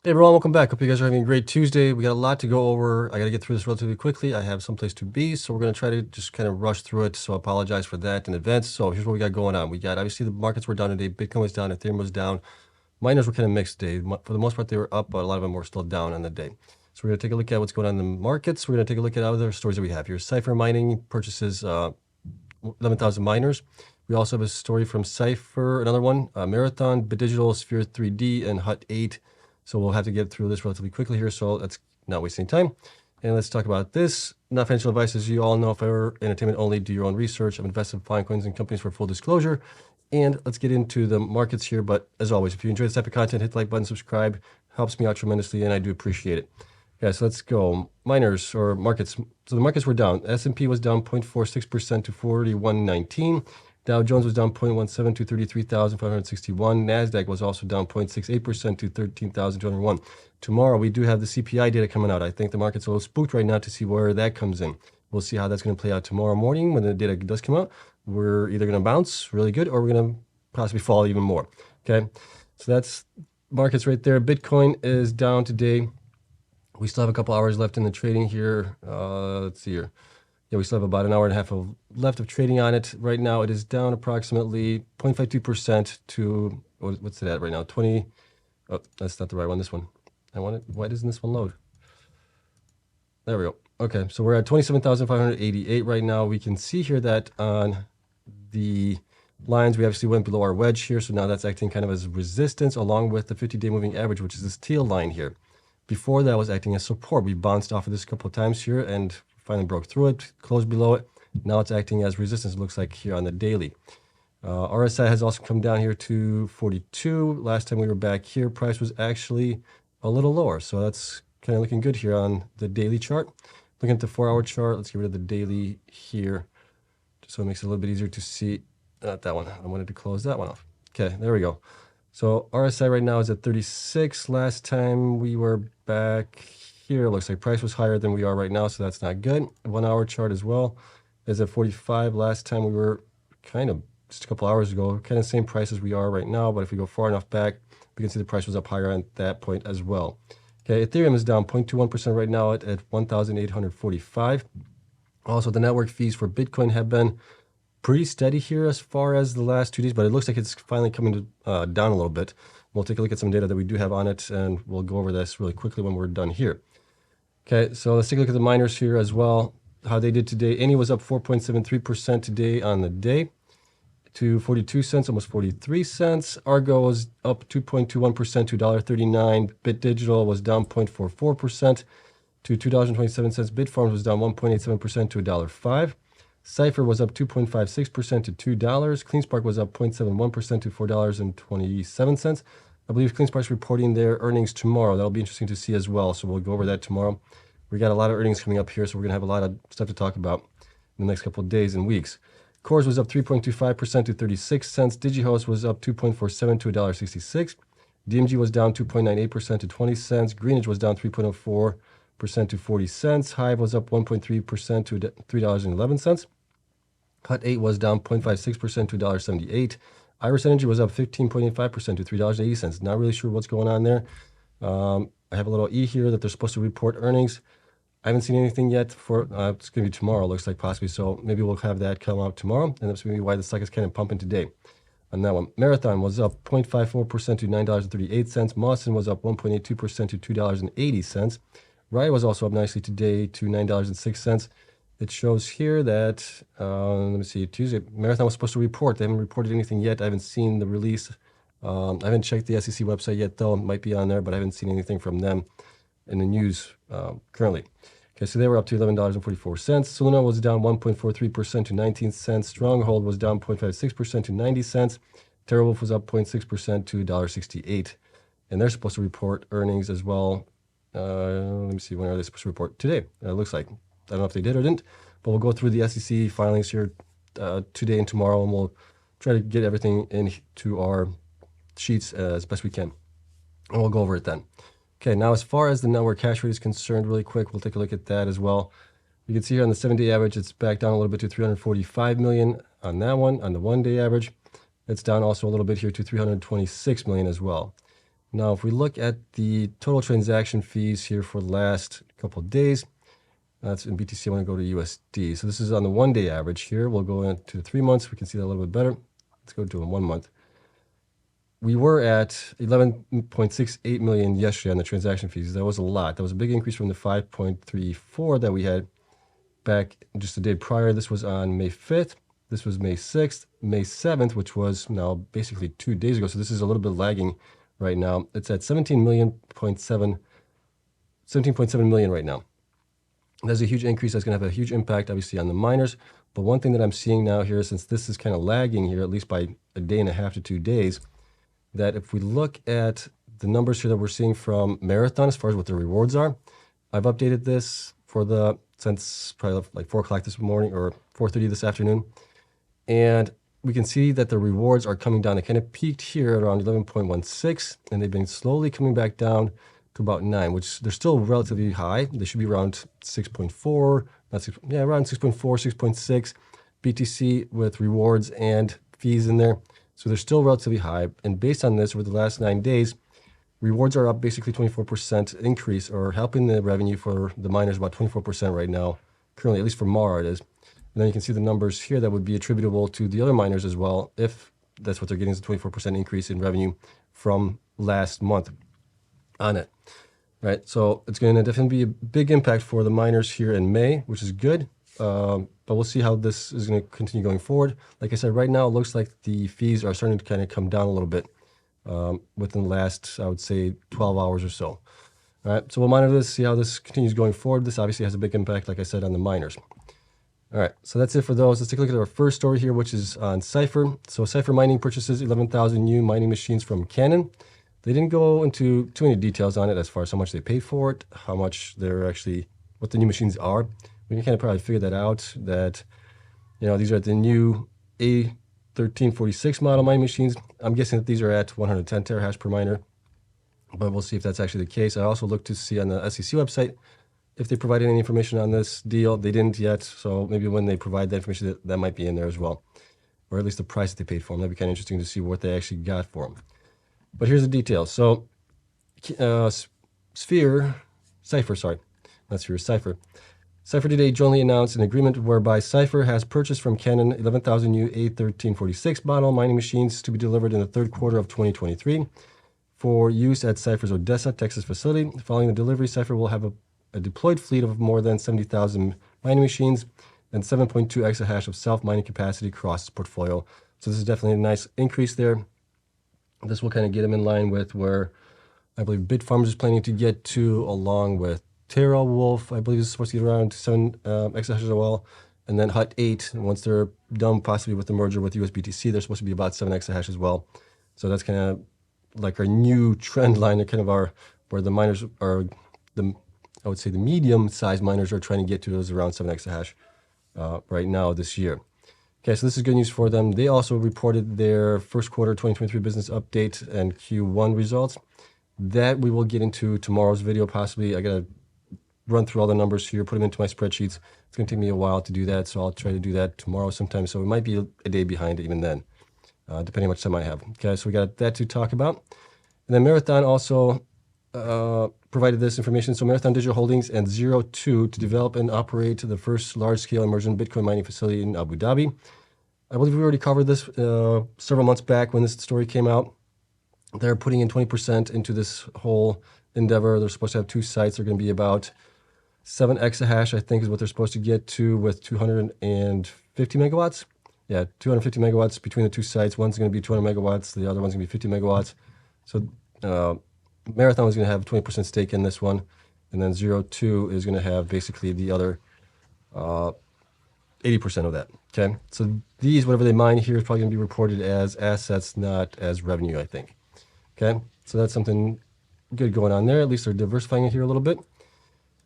Hey everyone, welcome back. Hope you guys are having a great Tuesday. We got a lot to go over. I got to get through this relatively quickly. I have someplace to be, so we're going to try to just kind of rush through it. So I apologize for that in advance. So here's what we got going on. We got, obviously, the markets were down today. Bitcoin was down, Ethereum was down. Miners were kind of mixed today. For the most part, they were up, but a lot of them were still down on the day. So we're going to take a look at what's going on in the markets. We're going to take a look at other stories that we have here. Cipher mining purchases 11,000 miners. We also have a story from Cipher, another one, Marathon, BitDigital, Sphere 3D, and Hut 8. So we'll have to get through this relatively quickly here, so let's not waste any time. And let's talk about this. Not financial advice, as you all know, for entertainment only. Do your own research. I've invested in fine coins and companies for full disclosure. And let's get into the markets here. But as always, if you enjoy this type of content, hit the like button, subscribe. Helps me out tremendously, and I do appreciate it. Okay, so let's go. Miners or markets. So the markets were down. S&P was down 0.46% to 4119. Dow Jones was down 0.17 to 33,561. NASDAQ was also down 0.68% to 13,201. Tomorrow, we do have the CPI data coming out. I think the market's a little spooked right now to see where that comes in. We'll see how that's going to play out tomorrow morning when the data does come out. We're either going to bounce really good or we're going to possibly fall even more. Okay, so that's markets right there. Bitcoin is down today. We still have a couple hours left in the trading here. Let's see here. Yeah, we still have about an hour and a half left of trading on it. Right now, it is down approximately 0.52% to, what's it at right now? 20, oh, that's not the right one, this one. I want it, why doesn't this one load? There we go. Okay, so we're at 27,588 right now. We can see here that on the lines, we obviously went below our wedge here. So now that's acting kind of as resistance along with the 50-day moving average, which is this teal line here. Before that was acting as support. We bounced off of this a couple of times here and finally broke through it, closed below it. Now it's acting as resistance, it looks like here on the daily. RSI has also come down here to 42. Last time we were back here, price was actually a little lower. So that's kind of looking good here on the daily chart. Looking at the 4-hour chart, let's get rid of the daily here, just so it makes it a little bit easier to see. Not that one, I wanted to close that one off. Okay, there we go. So RSI right now is at 36. Last time we were back here, it looks like price was higher than we are right now, so that's not good. 1-hour chart as well is at 45. Last time we were kind of just a couple hours ago, kind of same price as we are right now, but if we go far enough back, we can see the price was up higher at that point as well. Okay, Ethereum is down 0.21% right now at 1,845. Also, the network fees for Bitcoin have been pretty steady here as far as the last 2 days, but it looks like it's finally coming down a little bit. We'll take a look at some data that we do have on it, and we'll go over this really quickly when we're done here. Okay, so let's take a look at the miners here as well, how they did today. Any was up 4.73% today on the day to 42 cents, almost 43 cents. Argo was up 2.21% to $1.39. BitDigital was down 0.44% to $2.27. Bitfarms was down 1.87% to $1.05. Cipher was up 2.56% to $2. CleanSpark was up 0.71% to $4.27. I believe CleanSpark's reporting their earnings tomorrow. That'll be interesting to see as well, so we'll go over that tomorrow. We got a lot of earnings coming up here, so we're going to have a lot of stuff to talk about in the next couple of days and weeks. Cores was up 3.25% to 36 cents. DigiHost was up 2.47 to $1.66. DMG was down 2.98% to 20 cents. Greenwich was down 3.04% to 40 cents. Hive was up 1.3% to $3.11. Hut 8 was down 0.56% to $1.78. Iris Energy was up 15.85% to $3.80. Not really sure what's going on there. I have a little E here that they're supposed to report earnings. I haven't seen anything yet for, it's going to be tomorrow, looks like possibly. So maybe we'll have that come out tomorrow. And that's maybe why the stock is kind of pumping today. On that one, Marathon was up 0.54% to $9.38. Mawson was up 1.82% to $2.80. Riot was also up nicely today to $9.06. It shows here that, let me see, Tuesday, Marathon was supposed to report. They haven't reported anything yet. I haven't seen the release. I haven't checked the SEC website yet, though. It might be on there, but I haven't seen anything from them in the news currently. Okay, so they were up to $11.44. Soluna was down 1.43% to 19 cents. Stronghold was down 0.56% to 90 cents. TeraWolf was up 0.6% to $1.68. And they're supposed to report earnings as well. Let me see, when are they supposed to report? Today, it looks like. I don't know if they did or didn't, but we'll go through the SEC filings here today and tomorrow, and we'll try to get everything into our sheets as best we can. And we'll go over it then. Okay, now as far as the network hash rate is concerned, really quick, we'll take a look at that as well. You can see here on the 7-day average, it's back down a little bit to 345 million on that one. On the 1-day average, it's down also a little bit here to 326 million as well. Now, if we look at the total transaction fees here for the last couple of days, that's in BTC. I want to go to USD. So this is on the 1-day average here. We'll go into 3 months. We can see that a little bit better. Let's go to a 1 month. We were at 11.68 million yesterday on the transaction fees. That was a lot. That was a big increase from the 5.34 that we had back just a day prior. This was on May 5th. This was May 6th, May 7th, which was now basically 2 days ago. So this is a little bit lagging right now. It's at 17.7 million right now. That's a huge increase. That's going to have a huge impact, obviously, on the miners. But one thing that I'm seeing now here, since this is kind of lagging here, at least by a day and a half to 2 days, that if we look at the numbers here that we're seeing from Marathon as far as what the rewards are, I've updated this since probably like 4 o'clock this morning or 4:30 this afternoon. And we can see that the rewards are coming down. They kind of peaked here at around 11.16, and they've been slowly coming back down to about 9, which they're still relatively high. They should be around 6.4, around 6.4, 6.6 BTC with rewards and fees in there. So they're still relatively high. And based on this, over the last 9 days, rewards are up basically 24% increase, or helping the revenue for the miners about 24% right now, currently, at least for Mara it is. And then you can see the numbers here that would be attributable to the other miners as well, if that's what they're getting, is a 24% increase in revenue from last month on it. Right, so it's going to definitely be a big impact for the miners here in May, which is good. But we'll see how this is going to continue going forward. Like I said, right now it looks like the fees are starting to kind of come down a little bit within the last, I would say, 12 hours or so. All right, so we'll monitor this, see how this continues going forward. This obviously has a big impact, like I said, on the miners. All right, so that's it for those. Let's take a look at our first story here, which is on Cipher. So Cipher Mining purchases 11,000 new mining machines from Canon. They didn't go into too many details on it as far as how much they paid for it, how much they're actually, what the new machines are. We can kind of probably figure that out, that, you know, these are the new A1346 model mining machines. I'm guessing that these are at 110 terahash per miner, but we'll see if that's actually the case. I also looked to see on the SEC website if they provided any information on this deal. They didn't yet, so maybe when they provide that information, that might be in there as well, or at least the price that they paid for them. That'd be kind of interesting to see what they actually got for them. But here's the details. So Cipher today jointly announced an agreement whereby Cipher has purchased from Canon 11,000 new A1346 model mining machines to be delivered in the third quarter of 2023 for use at Cipher's Odessa, Texas facility. Following the delivery, Cipher will have a deployed fleet of more than 70,000 mining machines and 7.2 exahash of self-mining capacity across its portfolio. So this is definitely a nice increase there. This will kind of get them in line with where I believe Bitfarms is planning to get to, along with TeraWolf. I believe is supposed to get around 7 exahashes as well. And then Hut 8, once they're done possibly with the merger with USBTC, they're supposed to be about 7 exahash as well. So that's kind of like our new trend line, kind of where the miners are, I would say the medium-sized miners are trying to get to those around 7 exahash right now this year. Okay, so this is good news for them. They also reported their first quarter 2023 business update and Q1 results. That we will get into tomorrow's video possibly. I got to run through all the numbers here, put them into my spreadsheets. It's going to take me a while to do that, so I'll try to do that tomorrow sometime. So it might be a day behind even then, depending on how much time I have. Okay, so we got that to talk about. And then Marathon also provided this information. So Marathon Digital Holdings and 02 to develop and operate the first large-scale immersion Bitcoin mining facility in Abu Dhabi. I believe we already covered this several months back when this story came out. They're putting in 20% into this whole endeavor. They're supposed to have 2 sites. They're going to be about 7 exahash, I think, is what they're supposed to get to with 250 megawatts. Yeah, 250 megawatts between the 2 sites. One's going to be 200 megawatts. The other one's going to be 50 megawatts. So Marathon is going to have a 20% stake in this one. And then 02 is going to have basically the other 80% of that. Okay, so these, whatever they mine here, is probably going to be reported as assets, not as revenue, I think. Okay, so that's something good going on there. At least they're diversifying it here a little bit.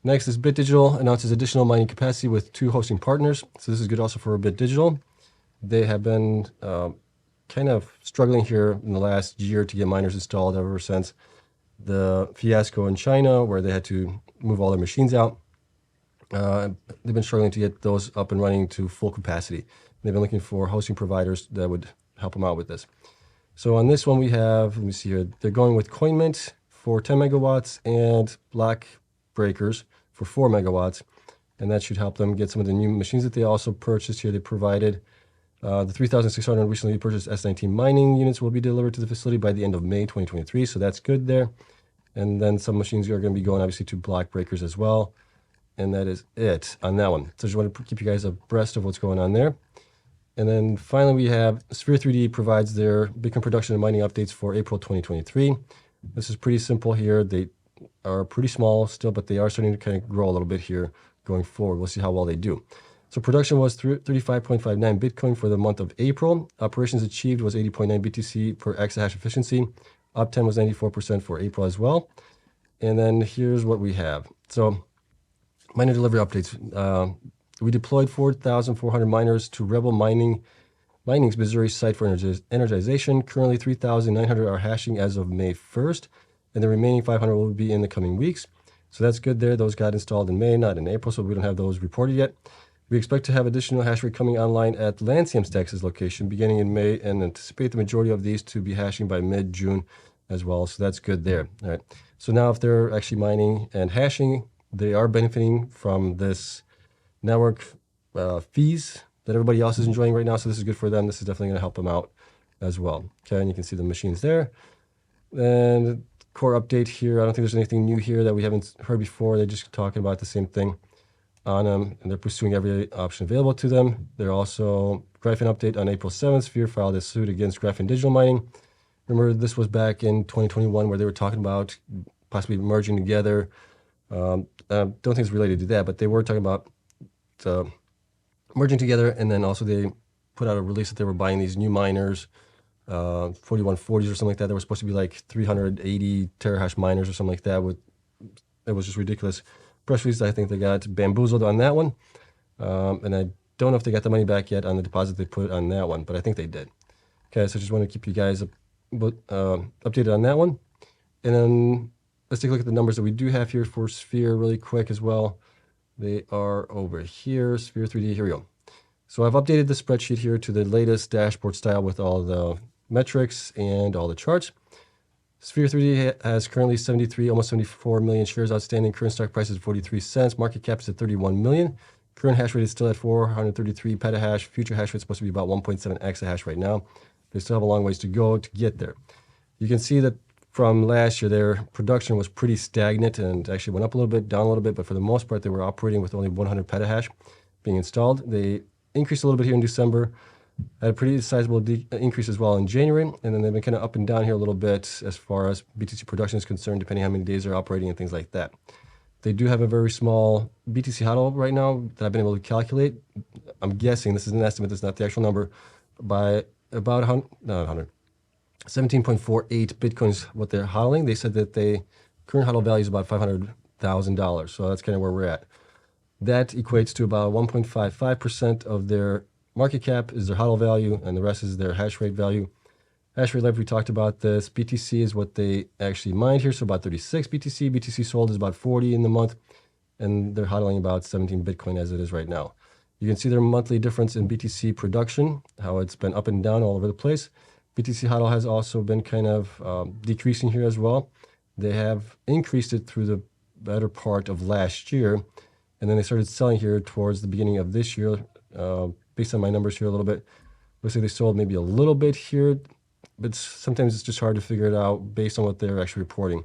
Next is Bit Digital announces additional mining capacity with 2 hosting partners. So this is good also for Bit Digital. They have been kind of struggling here in the last year to get miners installed ever since the fiasco in China where they had to move all their machines out. They've been struggling to get those up and running to full capacity. They've been looking for hosting providers that would help them out with this. So on this one we have, let me see here, they're going with CoinMint for 10 megawatts and block breakers for 4 megawatts. And that should help them get some of the new machines that they also purchased here. They provided the 3,600 recently purchased S19 mining units will be delivered to the facility by the end of May 2023. So that's good there. And then some machines are going to be going obviously to block breakers as well. And that is it on that one. So I just want to keep you guys abreast of what's going on there. And then finally we have Sphere 3D provides their Bitcoin production and mining updates for April 2023. This is pretty simple here. They are pretty small still, but they are starting to kind of grow a little bit here going forward. We'll see how well they do. So production was 35.59 Bitcoin for the month of April. Operations achieved was 80.9 BTC per exahash efficiency. Uptime was 94% for April as well. And then here's what we have. So miner delivery updates. We deployed 4,400 miners to Rebel Mining's Missouri site for energization. Currently 3,900 are hashing as of May 1st, and the remaining 500 will be in the coming weeks. So that's good there. Those got installed in May, not in April, so we don't have those reported yet. We expect to have additional hash rate coming online at Lancium's Texas location beginning in May and anticipate the majority of these to be hashing by mid-June as well. So that's good there. All right. So now if they're actually mining and hashing, they are benefiting from this network fees that everybody else is enjoying right now. So this is good for them. This is definitely going to help them out as well. Okay, and you can see the machines there. And core update here. I don't think there's anything new here that we haven't heard before. They're just talking about the same thing on them, and they're pursuing every option available to them. They're also Graphene update on April 7th. Sphere filed a suit against Graphene Digital Mining. Remember, this was back in 2021 where they were talking about possibly merging together. I don't think it's related to that, but they were talking about merging together, and then also they put out a release that they were buying these new miners, 4140s or something like that. They were supposed to be like 380 terahash miners or something like that. It was just ridiculous. Press release, I think they got bamboozled on that one. And I don't know if they got the money back yet on the deposit they put on that one, but I think they did. Okay, so I just want to keep you guys updated on that one. And then let's take a look at the numbers that we do have here for Sphere really quick as well. They are over here, Sphere 3D, here we go. So I've updated the spreadsheet here to the latest dashboard style with all the metrics and all the charts. Sphere 3D has currently 73, almost 74 million shares outstanding. Current stock price is 43 cents. Market cap is at 31 million. Current hash rate is still at 433 petahash. Future hash rate is supposed to be about 1.7 exahash right now. They still have a long ways to go to get there. You can see that from last year, their production was pretty stagnant and actually went up a little bit, down a little bit, but for the most part, they were operating with only 100 petahash being installed. They increased a little bit here in December, had a pretty sizable increase as well in January, and then they've been kind of up and down here a little bit as far as BTC production is concerned, depending on how many days they're operating and things like that. They do have a very small BTC HODL right now that I've been able to calculate. I'm guessing, this is an estimate, this is not the actual number, by about 17.48 Bitcoins what they're hodling. They said that current HODL value is about $500,000, so that's kind of where we're at. That equates to about 1.55% of their market cap is their HODL value, and the rest is their hash rate value. Hash rate, like we talked about this, BTC is what they actually mined here, so about 36 BTC. BTC sold is about 40 in the month, and they're hodling about 17 Bitcoin as it is right now. You can see their monthly difference in BTC production, how it's been up and down all over the place. BTC HODL has also been kind of decreasing here as well. They have increased it through the better part of last year, and then they started selling here towards the beginning of this year. Based on my numbers here a little bit, looks like they sold maybe a little bit here, but sometimes it's just hard to figure it out based on what they're actually reporting.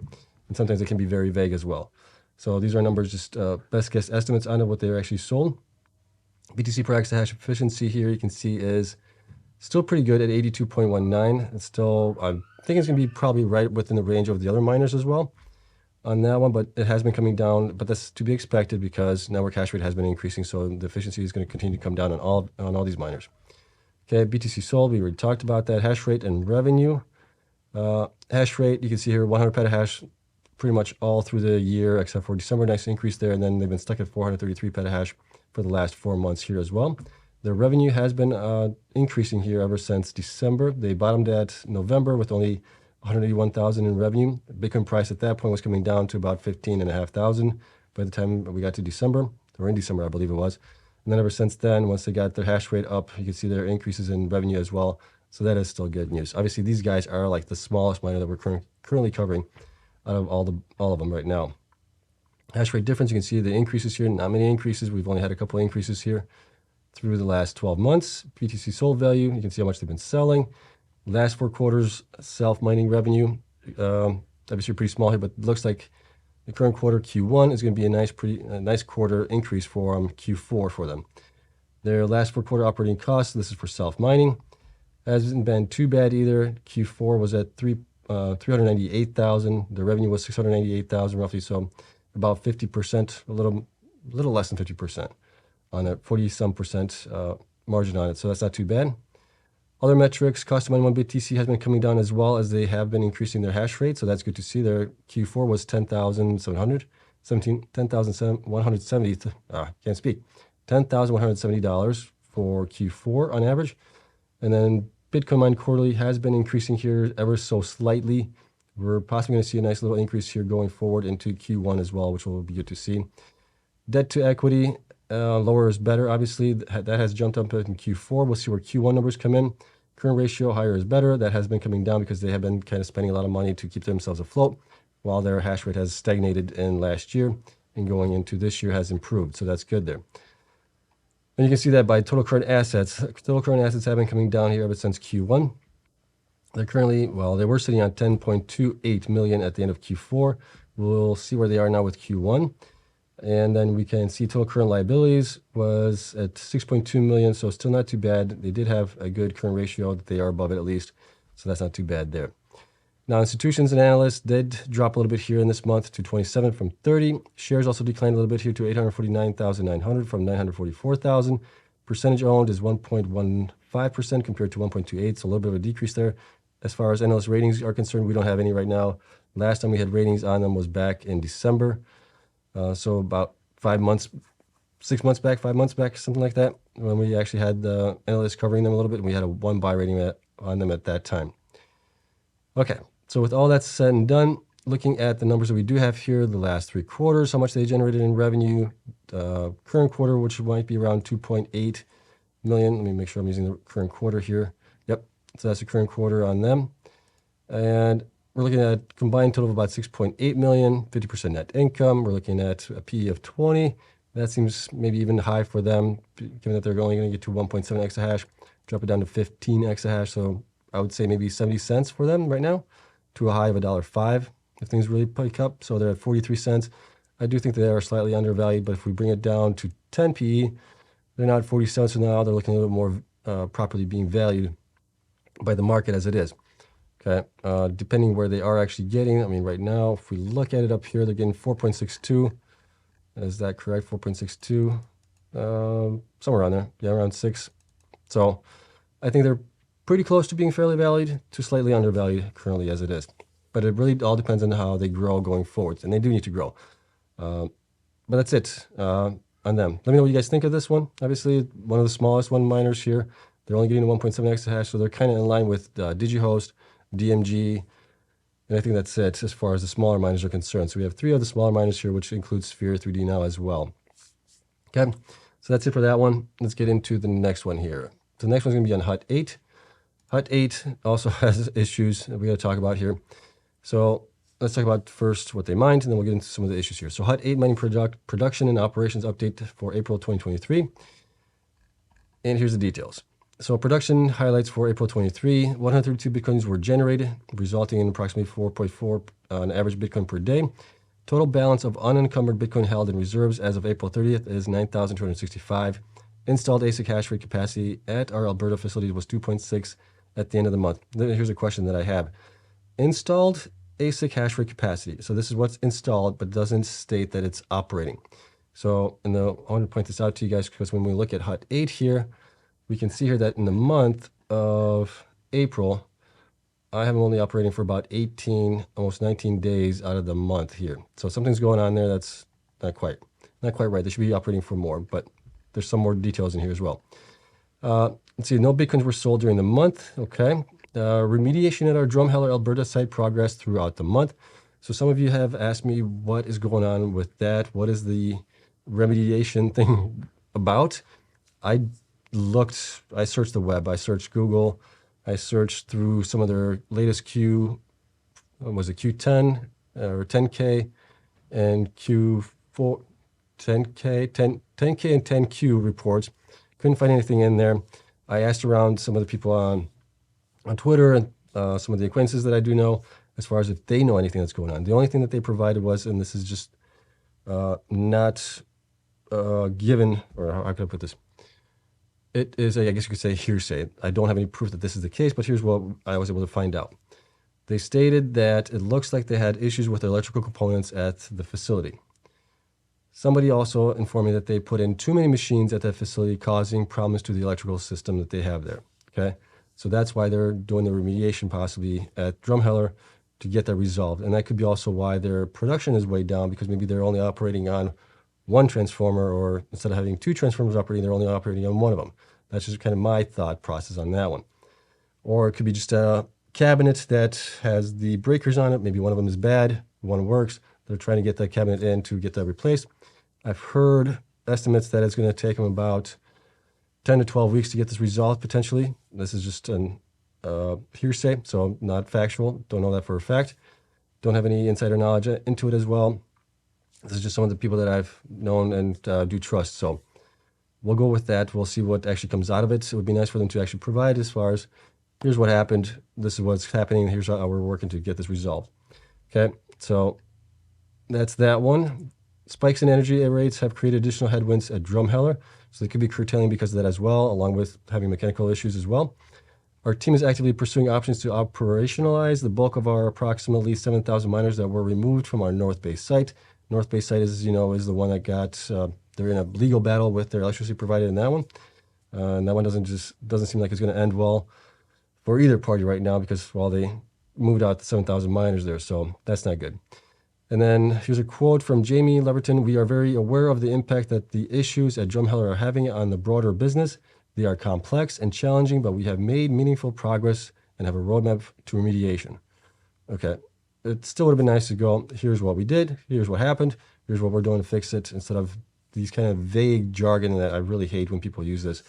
And sometimes it can be very vague as well. So these are numbers, just best guess estimates on what they're actually sold. BTC per exahash efficiency here you can see is still pretty good at 82.19. It's still, I think it's going to be probably right within the range of the other miners as well on that one, but it has been coming down, but that's to be expected because network hash rate has been increasing, so the efficiency is going to continue to come down on all these miners. Okay, BTC sold, we already talked about that. Hash rate and revenue. Hash rate, you can see here 100 petahash pretty much all through the year except for December, nice increase there, and then they've been stuck at 433 petahash for the last 4 months here as well. Their revenue has been increasing here ever since December. They bottomed at November with only 181,000 in revenue. Bitcoin price at that point was coming down to about 15,500 by the time we got to December, or in December, I believe it was. And then ever since then, once they got their hash rate up, you can see their increases in revenue as well. So that is still good news. Obviously, these guys are like the smallest miner that we're currently covering out of all of them right now. Hash rate difference, you can see the increases here. Not many increases. We've only had a couple of increases here through the last 12 months. BTC sold value, you can see how much they've been selling. Last 4 quarters self-mining revenue, obviously pretty small here, but it looks like the current quarter, Q1, is going to be a nice quarter increase for Q4 for them. Their last 4 quarter operating costs, this is for self-mining, hasn't been too bad either. Q4 was at 398,000. The revenue was 698,000 roughly, so about 50%, a little less than 50% on a 40-some percent margin on it. So that's not too bad. Other metrics, cost of mining 1 BTC has been coming down as well as they have been increasing their hash rate. So that's good to see. Their Q4 was 10,170. Can't speak. $10,170 for Q4 on average. And then Bitcoin mined quarterly has been increasing here ever so slightly. We're possibly going to see a nice little increase here going forward into Q1 as well, which will be good to see. Debt to equity, lower is better. Obviously, that has jumped up in Q4. We'll see where Q1 numbers come in. Current ratio, higher is better. That has been coming down because they have been kind of spending a lot of money to keep themselves afloat, while their hash rate has stagnated in last year and going into this year has improved. So that's good there. And you can see that by total current assets. Total current assets have been coming down here ever since Q1. They're currently, well, they were sitting on 10.28 million at the end of Q4. We'll see where they are now with Q1. And then we can see total current liabilities was at 6.2 million, so still not too bad. They did have a good current ratio. They are above it at least, so that's not too bad there. Now, institutions and analysts did drop a little bit here in this month to 27 from 30. Shares also declined a little bit here to 849,900 from 944,000. Percentage owned is 1.15% compared to 1.28, so a little bit of a decrease there. As far as analyst ratings are concerned, we don't have any right now. Last time we had ratings on them was back in December. So about 5 months, 6 months back, 5 months back, something like that, when we actually had the analysts covering them a little bit, and we had a 1 buy rating on them at that time. Okay, so with all that said and done, looking at the numbers that we do have here, the last 3 quarters, how much they generated in revenue, current quarter, which might be around 2.8 million. Let me make sure I'm using the current quarter here. Yep, so that's the current quarter on them. And we're looking at combined total of about 6.8 million, 50% net income. We're looking at a PE of 20. That seems maybe even high for them, given that they're only going to get to 1.7 exahash, drop it down to 15 exahash. So I would say maybe 70 cents for them right now, to a high of $1.05 if things really pick up. So they're at 43 cents. I do think they are slightly undervalued, but if we bring it down to 10 PE, they're not 40 cents, so now they're looking a little more properly being valued by the market as it is. Okay, depending where they are actually getting, I mean, right now, if we look at it up here, they're getting 4.62. Is that correct? 4.62, somewhere around there. Yeah, around 6. So I think they're pretty close to being fairly valued to slightly undervalued currently as it is. But it really all depends on how they grow going forward, and they do need to grow. But that's it on them. Let me know what you guys think of this one. Obviously, one of the smallest miners here. They're only getting 1.7 exahash, so they're kind of in line with DigiHost, DMG, and I think that's it as far as the smaller miners are concerned. So we have 3 of the smaller miners here, which includes Sphere 3D now as well. Okay, so that's it for that one. Let's get into the next one here. So the next one's going to be on Hut 8. Hut 8 also has issues that we got to talk about here. So let's talk about first what they mined, and then we'll get into some of the issues here. So Hut 8 mining production and operations update for April 2023. And here's the details. So production highlights for April 23, 132 Bitcoins were generated, resulting in approximately 4.4 on average Bitcoin per day. Total balance of unencumbered Bitcoin held in reserves as of April 30th is 9,265. Installed ASIC hash rate capacity at our Alberta facility was 2.6 at the end of the month. Here's a question that I have. Installed ASIC hash rate capacity. So this is what's installed, but doesn't state that it's operating. So I want to point this out to you guys because when we look at Hut 8 here, we can see here that in the month of April, I have them only operating for about 18, almost 19 days out of the month here. So something's going on there that's not quite right. They should be operating for more, but there's some more details in here as well. Let's see, no Bitcoins were sold during the month. Okay. Remediation at our Drumheller, Alberta site progressed throughout the month. So some of you have asked me what is going on with that. What is the remediation thing about? I searched the web, I searched Google, I searched through some of their latest was it Q10 or 10K and Q4, 10K, 10K and 10Q reports. Couldn't find anything in there. I asked around some of the people on Twitter and some of the acquaintances that I do know as far as if they know anything that's going on. The only thing that they provided was, and this is just not given, or how can I put this? It is, I guess you could say, hearsay. I don't have any proof that this is the case, but here's what I was able to find out. They stated that it looks like they had issues with their electrical components at the facility. Somebody also informed me that they put in too many machines at that facility, causing problems to the electrical system that they have there. Okay, so that's why they're doing the remediation possibly at Drumheller to get that resolved. And that could be also why their production is way down, because maybe they're only operating on one transformer, or instead of having two transformers operating, they're only operating on one of them. That's just kind of my thought process on that one. Or it could be just a cabinet that has the breakers on it. Maybe one of them is bad, one works. They're trying to get that cabinet in to get that replaced. I've heard estimates that it's going to take them about 10 to 12 weeks to get this resolved, potentially. This is just an hearsay, so not factual. Don't know that for a fact. Don't have any insider knowledge into it as well. This is just some of the people that I've known and do trust. So we'll go with that. We'll see what actually comes out of it. It would be nice for them to actually provide as far as, here's what happened, this is what's happening, here's how we're working to get this resolved. Okay, so that's that one. Spikes in energy rates have created additional headwinds at Drumheller, so they could be curtailing because of that as well, along with having mechanical issues as well. Our team is actively pursuing options to operationalize the bulk of our approximately 7,000 miners that were removed from our North Bay site. North Bay site, is the one that got, they're in a legal battle with their electricity provider in that one. And that one doesn't seem like it's going to end well for either party right now, because, well, they moved out the 7,000 miners there, so that's not good. And then here's a quote from Jamie Leverton. "We are very aware of the impact that the issues at Drumheller are having on the broader business. They are complex and challenging, but we have made meaningful progress and have a roadmap to remediation." Okay, it still would have been nice to go, here's what we did, here's what happened, here's what we're doing to fix it, instead of these kind of vague jargon that I really hate when people use this.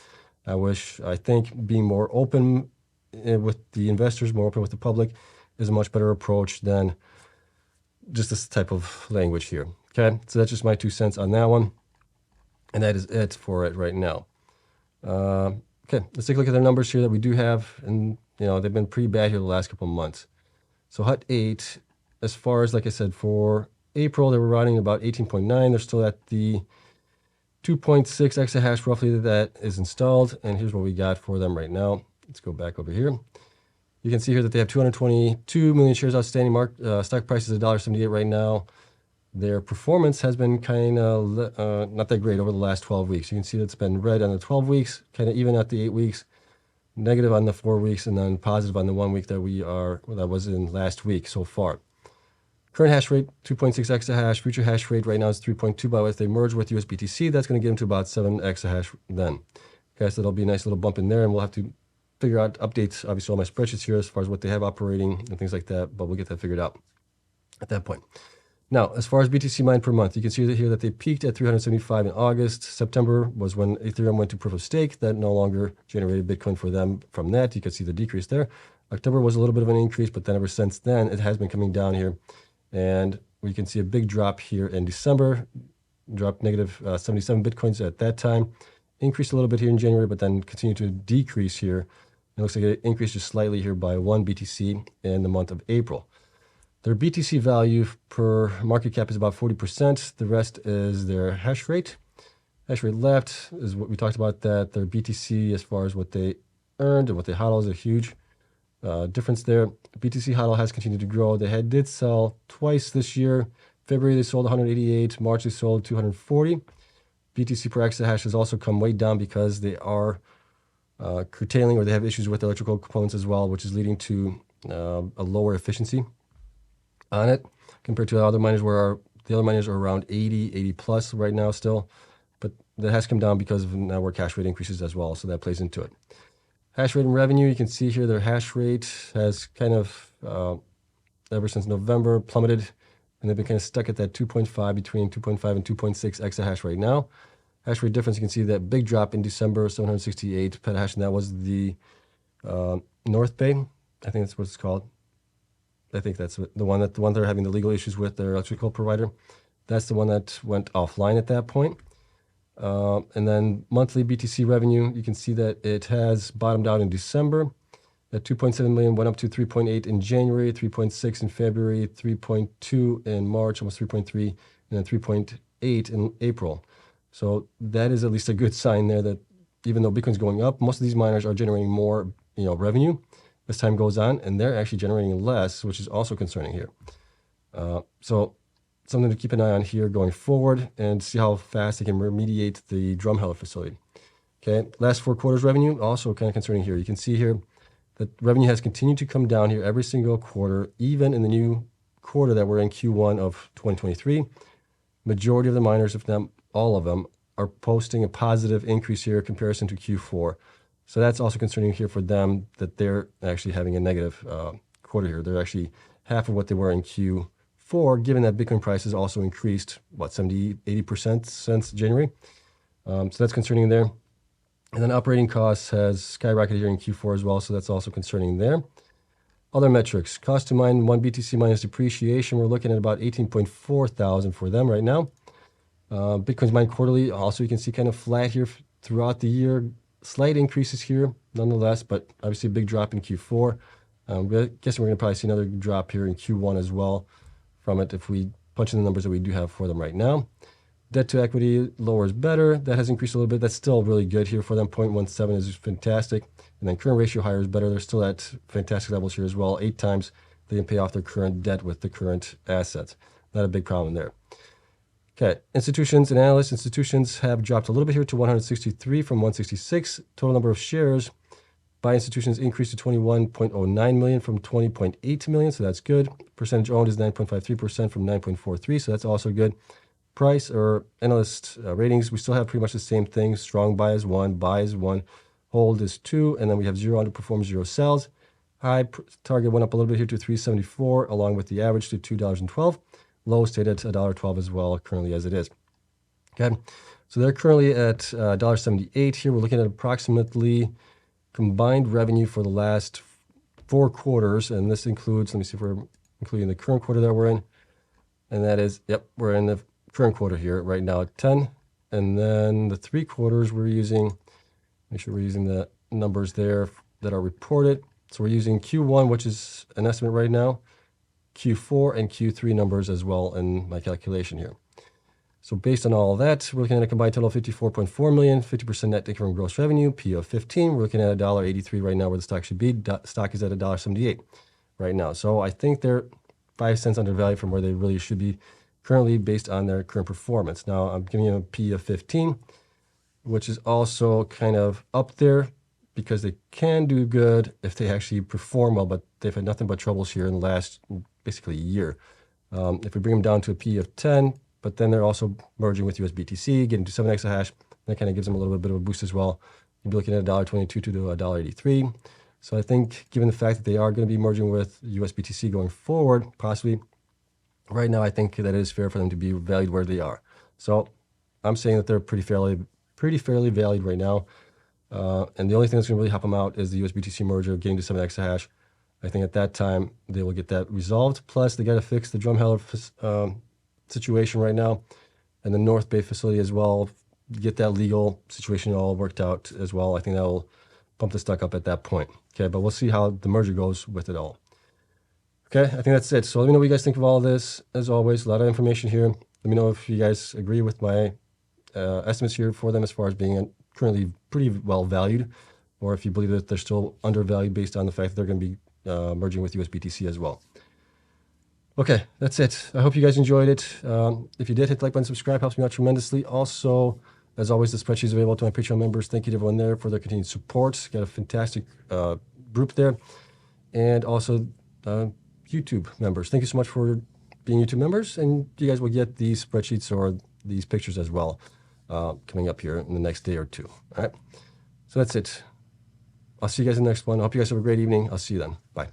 I think being more open with the investors, more open with the public, is a much better approach than just this type of language here. Okay, so that's just my 2 cents on that one. And that is it for it right now. Okay, let's take a look at their numbers here that we do have. And, they've been pretty bad here the last couple of months. So Hut 8, as far as, like I said, for April, they were running about 18.9. They're still at the 2.6 exahash roughly that is installed. And here's what we got for them right now. Let's go back over here. You can see here that they have 222 million shares outstanding. Stock price is $1.78 right now. Their performance has been kind of not that great over the last 12 weeks. You can see that it's been red on the 12 weeks, kind of even at the 8 weeks, negative on the 4 weeks, and then positive on the 1 week that was in last week so far. Current hash rate, 2.6 exahash. Future hash rate right now is 3.2. But if they merge with USBTC, that's going to get them to about 7 exahash then. Okay, so that'll be a nice little bump in there, and we'll have to figure out updates, obviously, all my spreadsheets here as far as what they have operating and things like that, but we'll get that figured out at that point. Now, as far as BTC mined per month, you can see here that they peaked at 375 in August. September was when Ethereum went to proof of stake. That no longer generated Bitcoin for them from that. You can see the decrease there. October was a little bit of an increase, but then ever since then, it has been coming down here. And we can see a big drop here in December, dropped negative 77 Bitcoins at that time. Increased a little bit here in January, but then continued to decrease here. It looks like it increased just slightly here by 1 BTC in the month of April. Their BTC value per market cap is about 40%. The rest is their hash rate. Hash rate left is what we talked about, that their BTC, as far as what they earned and what they hodl, is a huge difference there. BTC hodl has continued to grow. They did sell twice this year. February they sold 188. March they sold 240. BTC per exahash has also come way down because they are curtailing, or they have issues with electrical components as well, which is leading to a lower efficiency on it compared to other miners, where the other miners are around 80 plus right now still. But that has come down because of network hash rate increases as well, so that plays into it. Hash rate and revenue, you can see here their hash rate has kind of, ever since November, plummeted, and they've been kind of stuck at that 2.5, between 2.5 and 2.6 exahash right now. Hash rate difference, you can see that big drop in December, 768 petahash, and that was the North Bay. I think that's what it's called. I think that's the one they're having the legal issues with, their electrical provider. That's the one that went offline at that point. And then monthly BTC revenue, you can see that it has bottomed out in December. That 2.7 million went up to 3.8 in January, 3.6 in February, 3.2 in March, almost 3.3, and then 3.8 in April. So that is at least a good sign there that even though Bitcoin's going up, most of these miners are generating more, revenue as time goes on, and they're actually generating less, which is also concerning here. So something to keep an eye on here going forward and see how fast they can remediate the Drumheller facility. Okay, last 4 quarters revenue, also kind of concerning here. You can see here that revenue has continued to come down here every single quarter, even in the new quarter that we're in, Q1 of 2023. Majority of the miners, if not all of them, are posting a positive increase here in comparison to Q4. So that's also concerning here for them that they're actually having a negative quarter here. They're actually half of what they were in Q4, given that Bitcoin prices also increased, 70, 80% since January. So that's concerning there. And then operating costs has skyrocketed here in Q4 as well, so that's also concerning there. Other metrics, cost to mine 1 BTC minus depreciation, we're looking at about 18.4 thousand for them right now. Bitcoin's mined quarterly, also you can see kind of flat here throughout the year. Slight increases here nonetheless, but obviously a big drop in Q4. I'm guessing we're going to probably see another drop here in Q1 as well from it if we punch in the numbers that we do have for them right now. Debt to equity, lower is better. That has increased a little bit. That's still really good here for them. 0.17 is fantastic. And then current ratio higher is better. They're still at fantastic levels here as well. 8 times they can pay off their current debt with the current assets. Not a big problem there. Okay, institutions and analysts. Institutions have dropped a little bit here to 163 from 166. Total number of shares by institutions increased to 21.09 million from 20.8 million, so that's good. Percentage owned is 9.53% from 9.43, so that's also good. Price or analyst ratings, we still have pretty much the same thing. Strong buy is 1, buy is 1, hold is 2, and then we have 0 underperform, 0 sells. High target went up a little bit here to 374, along with the average to $2.12. Low stayed at $1.12 as well, currently as it is. Okay, so they're currently at $1.78 here. We're looking at approximately combined revenue for the last 4 quarters, and this includes, let me see if we're including the current quarter that we're in, and that is, we're in the current quarter here right now at 10, and then the 3 quarters we're using, make sure we're using the numbers there that are reported. So we're using Q1, which is an estimate right now, Q4 and Q3 numbers as well in my calculation here. So based on all of that, we're looking at a combined total of 54.4 million, 50% net income from gross revenue, P of 15. We're looking at $1.83 right now where the stock should be. Stock is at $1.78 right now. So I think they're 5 cents undervalued from where they really should be currently based on their current performance. Now I'm giving you a P of 15, which is also kind of up there because they can do good if they actually perform well, but they've had nothing but troubles here in the last basically year. If we bring them down to a P of 10, but then they're also merging with USBTC, getting to 7 exahash, that kind of gives them a little bit of a boost as well. You'd be looking at $1.22 to $1.83. So I think given the fact that they are going to be merging with USBTC going forward, possibly, right now I think that it is fair for them to be valued where they are. So I'm saying that they're pretty fairly valued right now. And the only thing that's going to really help them out is the USBTC merger, getting to 7 exahash. I think at that time they will get that resolved. Plus, they got to fix the Drumheller situation right now, and the North Bay facility as well. Get that legal situation all worked out as well. I think that will pump the stock up at that point. Okay, but we'll see how the merger goes with it all. Okay, I think that's it. So let me know what you guys think of all of this. As always, a lot of information here. Let me know if you guys agree with my estimates here for them as far as being currently pretty well valued, or if you believe that they're still undervalued based on the fact that they're going to be merging with USBTC as well. Okay, that's it. I hope you guys enjoyed it. If you did, hit the like button, subscribe, helps me out tremendously. Also, as always, the spreadsheet is available to my Patreon members. Thank you to everyone there for their continued support. Got a fantastic group there. And also YouTube members. Thank you so much for being YouTube members. And you guys will get these spreadsheets or these pictures as well coming up here in the next day or 2. All right, so that's it. I'll see you guys in the next one. I hope you guys have a great evening. I'll see you then. Bye.